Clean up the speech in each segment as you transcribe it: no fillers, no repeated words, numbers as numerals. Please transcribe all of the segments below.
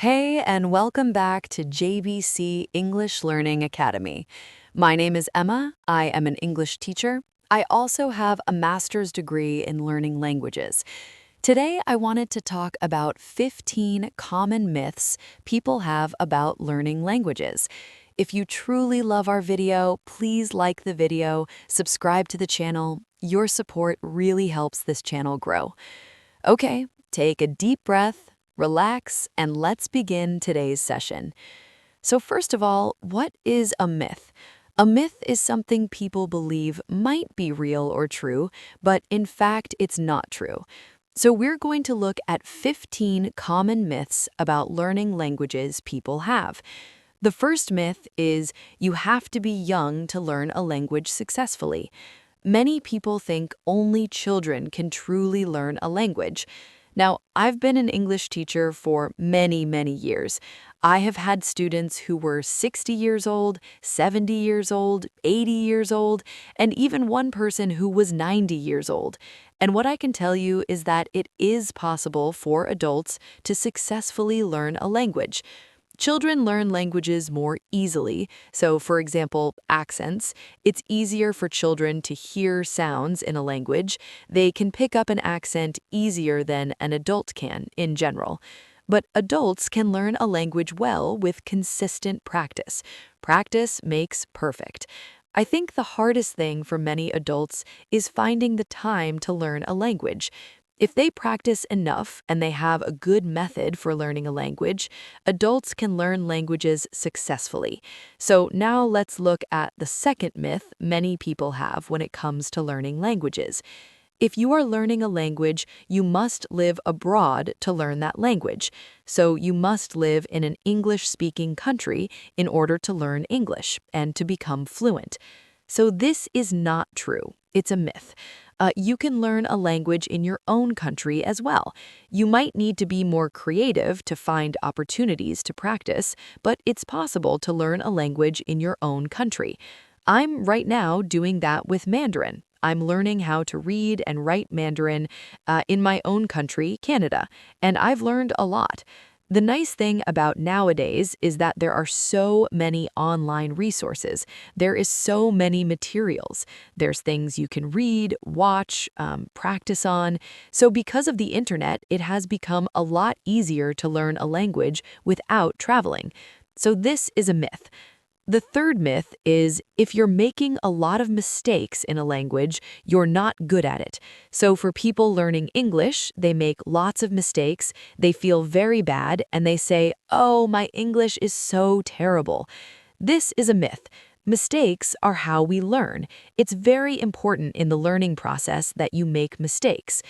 Hey, and welcome back to JBC English Learning Academy. My name is Emma. I am an English teacher. I also have a master's degree in learning languages. Today, I wanted to talk about 15 common myths people have about learning languages. If you truly love our video, please like the video, subscribe to the channel. Your support really helps this channel grow. Okay, take a deep breath, relax, and let's begin today's session. So first of all, what is a myth? A myth is something people believe might be real or true, but in fact, it's not true. So we're going to look at 15 common myths about learning languages people have. The first myth is you have to be young to learn a language successfully. Many people think only children can truly learn a language. Now, I've been an English teacher for many, many years. I have had students who were 60 years old, 70 years old, 80 years old, and even one person who was 90 years old. And what I can tell you is that it is possible for adults to successfully learn a language. Children learn languages more easily. So, for example, accents. It's easier for children to hear sounds in a language. They can pick up an accent easier than an adult can in general. But adults can learn a language well with consistent practice. Practice makes perfect. I think the hardest thing for many adults is finding the time to learn a language. If they practice enough and they have a good method for learning a language, adults can learn languages successfully. So now let's look at the second myth many people have when it comes to learning languages. If you are learning a language, you must live abroad to learn that language. So you must live in an English-speaking country in order to learn English and to become fluent. So this is not true. It's a myth. You can learn a language in your own country as well. You might need to be more creative to find opportunities to practice, but it's possible to learn a language in your own country. I'm right now doing that with Mandarin. I'm learning how to read and write Mandarin in my own country, Canada, and I've learned a lot. The nice thing about nowadays is that there are so many online resources. There is so many materials. There's things you can read, watch, practice on. So because of the internet, it has become a lot easier to learn a language without traveling. So this is a myth. The third myth is if you're making a lot of mistakes in a language, you're not good at it. So for people learning English, they make lots of mistakes, they feel very bad, and they say, "Oh, my English is so terrible." This is a myth. Mistakes are how we learn. It's very important in the learning process that you make mistakes.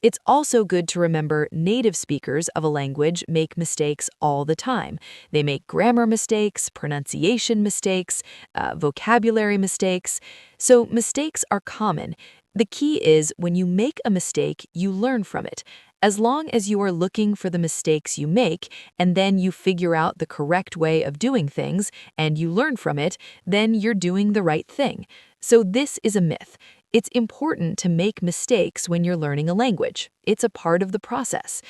It's also good to remember native speakers of a language make mistakes all the time. They make grammar mistakes, pronunciation mistakes, vocabulary mistakes. So mistakes are common. The key is when you make a mistake, you learn from it. As long as you are looking for the mistakes you make and then you figure out the correct way of doing things and you learn from it, then you're doing the right thing. So this is a myth. It's important to make mistakes when you're learning a language. It's a part of the process.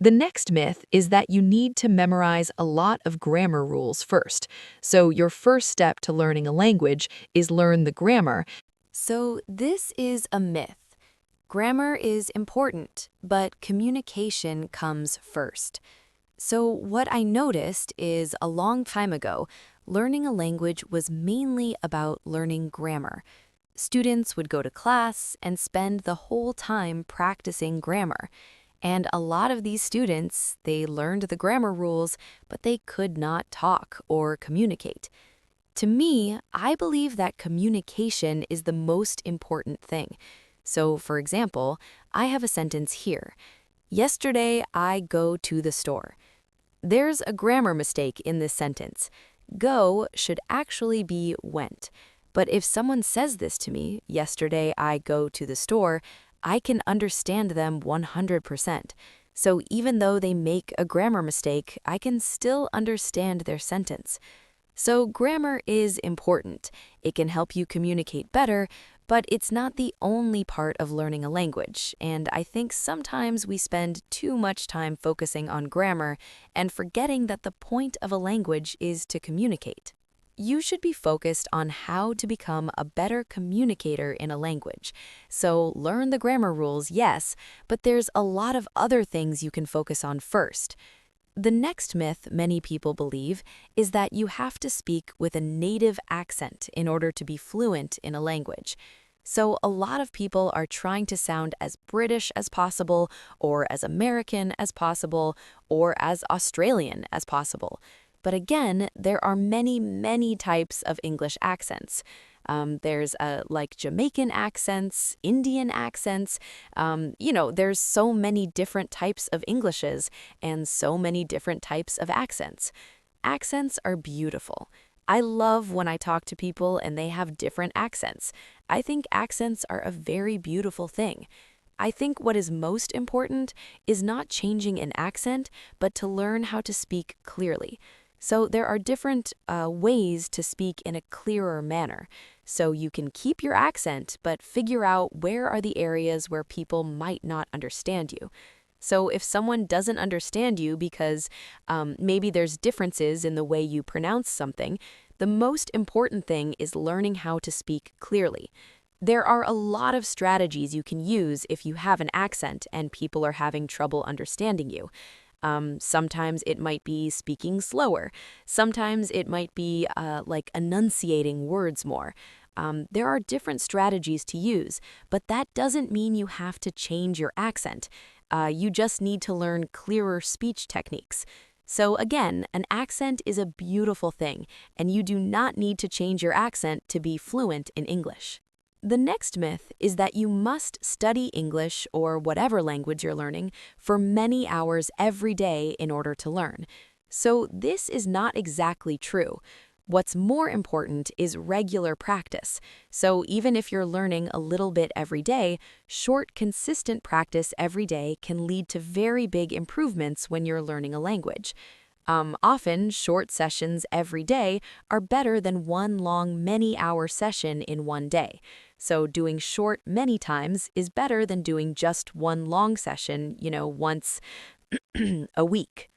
The next myth is that you need to memorize a lot of grammar rules first. So your first step to learning a language is learn the grammar. So this is a myth. Grammar is important, but communication comes first. So what I noticed is a long time ago, learning a language was mainly about learning grammar. Students would go to class and spend the whole time practicing grammar. And a lot of these students, they learned the grammar rules, but they could not talk or communicate. To me, I believe that communication is the most important thing. So, for example, I have a sentence here. Yesterday, I go to the store. There's a grammar mistake in this sentence. Go should actually be went. But if someone says this to me, yesterday I go to the store, I can understand them 100%. So even though they make a grammar mistake, I can still understand their sentence. So grammar is important. It can help you communicate better, But it's not the only part of learning a language, and I think sometimes we spend too much time focusing on grammar and forgetting that the point of a language is to communicate. You should be focused on how to become a better communicator in a language. So learn the grammar rules, yes, but there's a lot of other things you can focus on first. The next myth many people believe is that you have to speak with a native accent in order to be fluent in a language. So a lot of people are trying to sound as British as possible, or as American as possible, or as Australian as possible. But again, there are many, many types of English accents. There's like Jamaican accents, Indian accents. There's so many different types of Englishes and so many different types of accents. Accents are beautiful. I love when I talk to people and they have different accents. I think accents are a very beautiful thing. I think what is most important is not changing an accent, but to learn how to speak clearly. So there are different ways to speak in a clearer manner. So you can keep your accent, but figure out where are the areas where people might not understand you. So if someone doesn't understand you because maybe there's differences in the way you pronounce something, the most important thing is learning how to speak clearly. There are a lot of strategies you can use if you have an accent and people are having trouble understanding you. Sometimes it might be speaking slower. Sometimes it might be like enunciating words more. There are different strategies to use, but that doesn't mean you have to change your accent. You just need to learn clearer speech techniques. So again, an accent is a beautiful thing, and you do not need to change your accent to be fluent in English. The next myth is that you must study English or whatever language you're learning for many hours every day in order to learn. So this is not exactly true. What's more important is regular practice. So even if you're learning a little bit every day, short, consistent practice every day can lead to very big improvements when you're learning a language. Often, short sessions every day are better than one long, many-hour session in one day. So doing short many times is better than doing just one long session, once a week.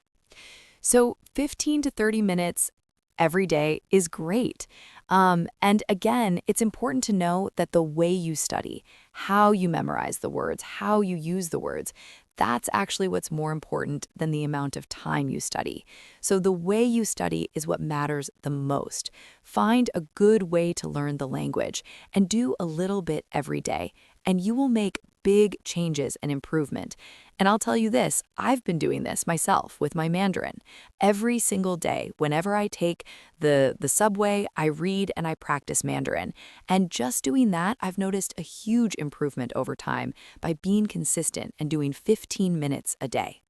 So 15 to 30 minutes every day is great. And again, it's important to know that the way you study, how you memorize the words, how you use the words, that's actually what's more important than the amount of time you study. So the way you study is what matters the most. Find a good way to learn the language and do a little bit every day, and you will make big changes and improvement. And I'll tell you this, I've been doing this myself with my Mandarin. Every single day, whenever I take the subway, I read and I practice Mandarin. And just doing that, I've noticed a huge improvement over time by being consistent and doing 15 minutes a day.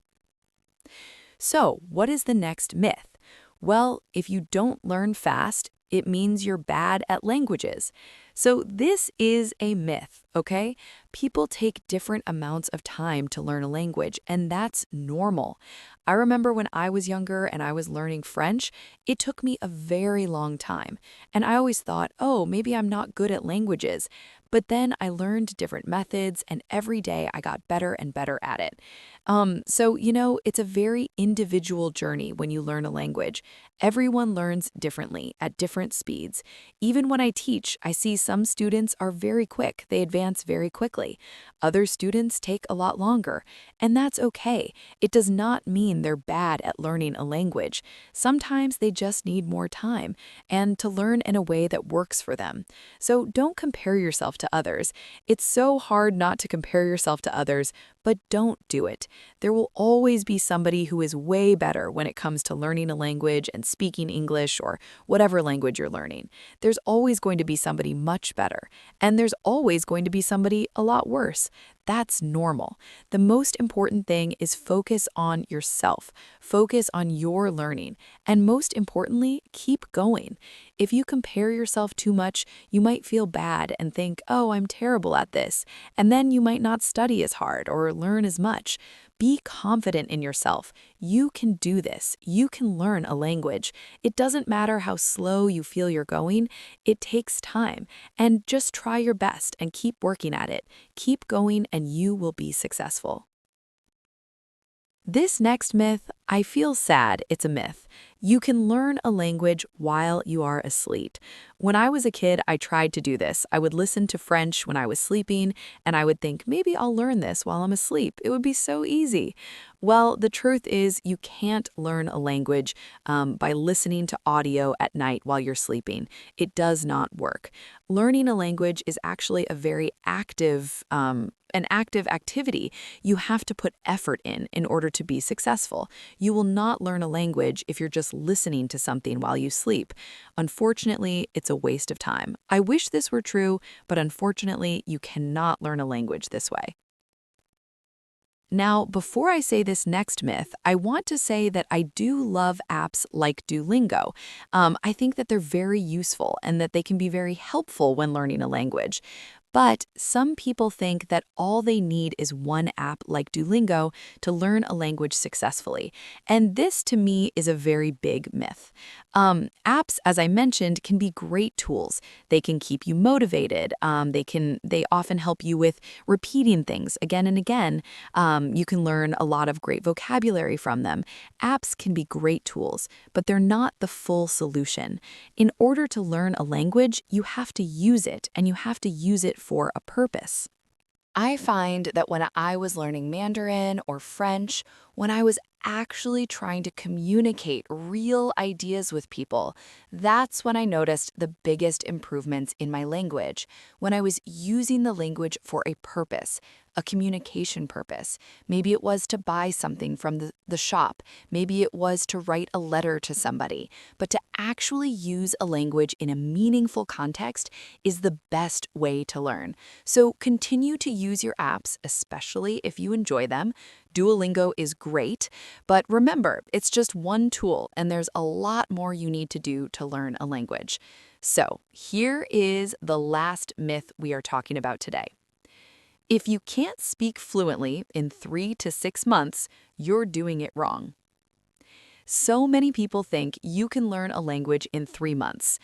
So, what is the next myth? Well, if you don't learn fast, it means you're bad at languages. So this is a myth, okay? People take different amounts of time to learn a language, and that's normal. I remember when I was younger and I was learning French, it took me a very long time. And I always thought, oh, maybe I'm not good at languages. But then I learned different methods, and every day I got better and better at it. It's a very individual journey when you learn a language. Everyone learns differently at different speeds. Even when I teach, I see some students are very quick. They advance very quickly. Other students take a lot longer. And that's okay. It does not mean they're bad at learning a language. Sometimes they just need more time and to learn in a way that works for them. So don't compare yourself to others. It's so hard not to compare yourself to others, but don't do it. There will always be somebody who is way better when it comes to learning a language and speaking English or whatever language you're learning. There's always going to be somebody much better, and there's always going to be somebody a lot worse. That's normal. The most important thing is focus on yourself, focus on your learning, and most importantly, keep going. If you compare yourself too much, you might feel bad and think, oh, I'm terrible at this, and then you might not study as hard or learn as much. Be confident in yourself. You can do this. You can learn a language. It doesn't matter how slow you feel you're going. It takes time. And just try your best and keep working at it. Keep going and you will be successful. This next myth, I feel sad it's a myth. You can learn a language while you are asleep. When I was a kid, I tried to do this. I would listen to French when I was sleeping, and I would think, maybe I'll learn this while I'm asleep. It would be so easy. Well, the truth is you can't learn a language by listening to audio at night while you're sleeping. It does not work. Learning a language is actually a very an active activity. You have to put effort in order to be successful. You will not learn a language if you're just listening to something while you sleep. Unfortunately, it's a waste of time. I wish this were true, but unfortunately, you cannot learn a language this way. Now, before I say this next myth, I want to say that I do love apps like Duolingo. I think that they're very useful and that they can be very helpful when learning a language. But some people think that all they need is one app like Duolingo to learn a language successfully. And this, to me, is a very big myth. Apps, as I mentioned, can be great tools. They can keep you motivated. They often help you with repeating things again and again. You can learn a lot of great vocabulary from them. Apps can be great tools, but they're not the full solution. In order to learn a language, you have to use it, and you have to use it for a purpose. I find that when I was learning Mandarin or French, when I was actually trying to communicate real ideas with people, that's when I noticed the biggest improvements in my language, when I was using the language for a purpose, a communication purpose. Maybe it was to buy something from the shop. Maybe it was to write a letter to somebody. But to actually use a language in a meaningful context is the best way to learn. So continue to use your apps, especially if you enjoy them. Duolingo is great, but remember, it's just one tool and there's a lot more you need to do to learn a language. So here is the last myth we are talking about today. If you can't speak fluently in 3 to 6 months, you're doing it wrong. So many people think you can learn a language in 3 months.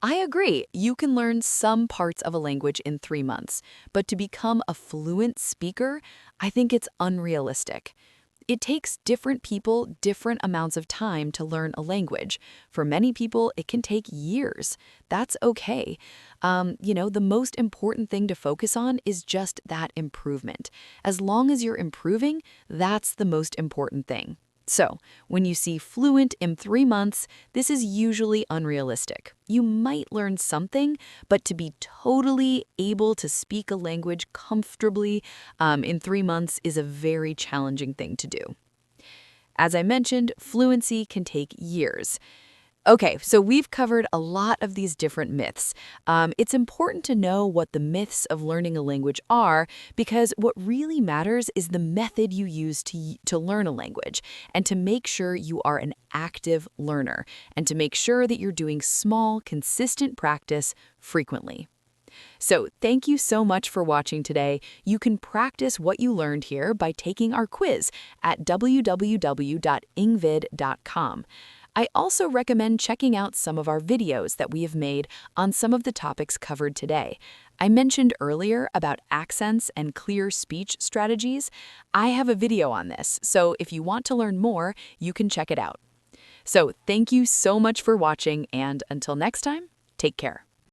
I agree, you can learn some parts of a language in 3 months, but to become a fluent speaker, I think it's unrealistic. It takes different people different amounts of time to learn a language. For many people, it can take years. That's okay. The most important thing to focus on is just that improvement. As long as you're improving, that's the most important thing. So, when you see fluent in 3 months, this is usually unrealistic. You might learn something, but to be totally able to speak a language comfortably in 3 months is a very challenging thing to do. As I mentioned, fluency can take years. Okay, so we've covered a lot of these different myths. It's important to know what the myths of learning a language are because what really matters is the method you use to learn a language and to make sure you are an active learner and to make sure that you're doing small, consistent practice frequently. So thank you so much for watching today. You can practice what you learned here by taking our quiz at www.ingvid.com. I also recommend checking out some of our videos that we have made on some of the topics covered today. I mentioned earlier about accents and clear speech strategies. I have a video on this, so if you want to learn more, you can check it out. So thank you so much for watching, and until next time, take care.